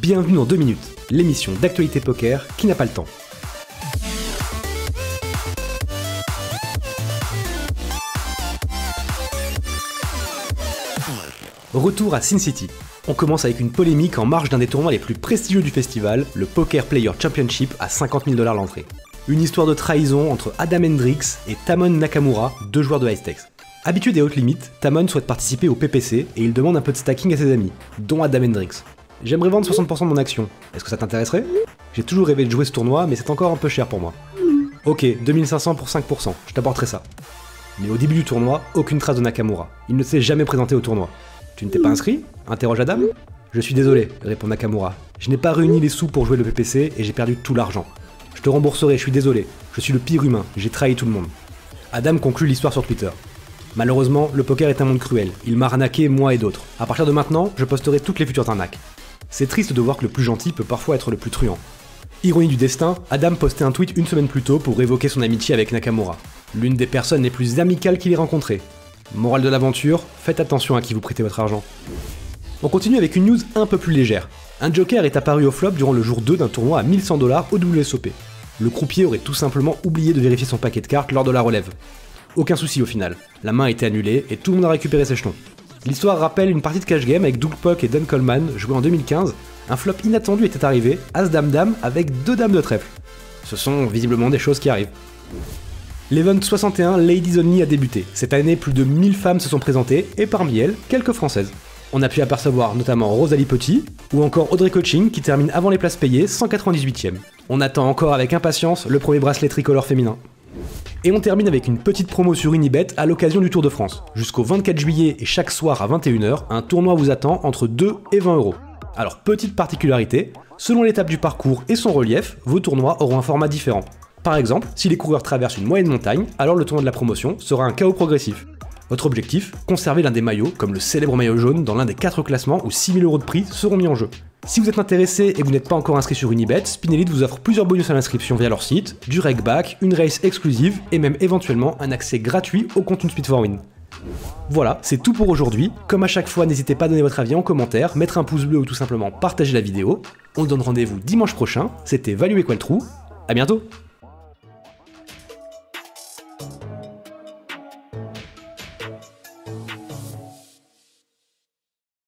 Bienvenue dans 2 minutes, l'émission d'actualité poker qui n'a pas le temps. Retour à Sin City. On commence avec une polémique en marge d'un des tournois les plus prestigieux du festival, le Poker Player Championship à 50 000 $ l'entrée. Une histoire de trahison entre Adam Hendricks et Tamon Nakamura, deux joueurs de high stakes. Habitué des hautes limites, Tamon souhaite participer au PPC et il demande un peu de stacking à ses amis, dont Adam Hendricks. J'aimerais vendre 60% de mon action, est-ce que ça t'intéresserait? J'ai toujours rêvé de jouer ce tournoi, mais c'est encore un peu cher pour moi. Ok, 2500 pour 5%, je t'apporterai ça. Mais au début du tournoi, aucune trace de Nakamura. Il ne s'est jamais présenté au tournoi. Tu ne t'es pas inscrit? Interroge Adam. Je suis désolé, répond Nakamura. Je n'ai pas réuni les sous pour jouer le PPC et j'ai perdu tout l'argent. Je te rembourserai, je suis désolé. Je suis le pire humain, j'ai trahi tout le monde. Adam conclut l'histoire sur Twitter. Malheureusement, le poker est un monde cruel. Il m'a arnaqué, moi et d'autres. À partir de maintenant, je posterai toutes les futures arnaques. C'est triste de voir que le plus gentil peut parfois être le plus truand. Ironie du destin, Adam postait un tweet une semaine plus tôt pour évoquer son amitié avec Nakamura. L'une des personnes les plus amicales qu'il ait rencontrées. Morale de l'aventure, faites attention à qui vous prêtez votre argent. On continue avec une news un peu plus légère. Un joker est apparu au flop durant le jour 2 d'un tournoi à 1100 $ au WSOP. Le croupier aurait tout simplement oublié de vérifier son paquet de cartes lors de la relève. Aucun souci au final, la main a été annulée et tout le monde a récupéré ses jetons. L'histoire rappelle une partie de cash game avec Doug Puck et Dan Coleman, joué en 2015. Un flop inattendu était arrivé, As-Dame-Dame avec 2 dames de trèfle. Ce sont visiblement des choses qui arrivent. L'event 61 Ladies Only a débuté. Cette année, plus de 1000 femmes se sont présentées, et parmi elles, quelques françaises. On a pu apercevoir notamment Rosalie Petit, ou encore Audrey Coaching qui termine avant les places payées, 198ème. On attend encore avec impatience le premier bracelet tricolore féminin. Et on termine avec une petite promo sur Unibet à l'occasion du Tour de France. Jusqu'au 24 juillet et chaque soir à 21 h, un tournoi vous attend entre 2 et 20 €. Alors petite particularité, selon l'étape du parcours et son relief, vos tournois auront un format différent. Par exemple, si les coureurs traversent une moyenne montagne, alors le tournoi de la promotion sera un KO progressif. Votre objectif, conserver l'un des maillots, comme le célèbre maillot jaune, dans l'un des 4 classements où 6 000 € de prix seront mis en jeu. Si vous êtes intéressé et que vous n'êtes pas encore inscrit sur Unibet, Spinelite vous offre plusieurs bonus à l'inscription via leur site, du reg-back, une race exclusive et même éventuellement un accès gratuit au contenu Speed for Win. Voilà, c'est tout pour aujourd'hui. Comme à chaque fois, n'hésitez pas à donner votre avis en commentaire, mettre un pouce bleu ou tout simplement partager la vidéo. On se donne rendez-vous dimanche prochain, c'était Value Equal True, à bientôt.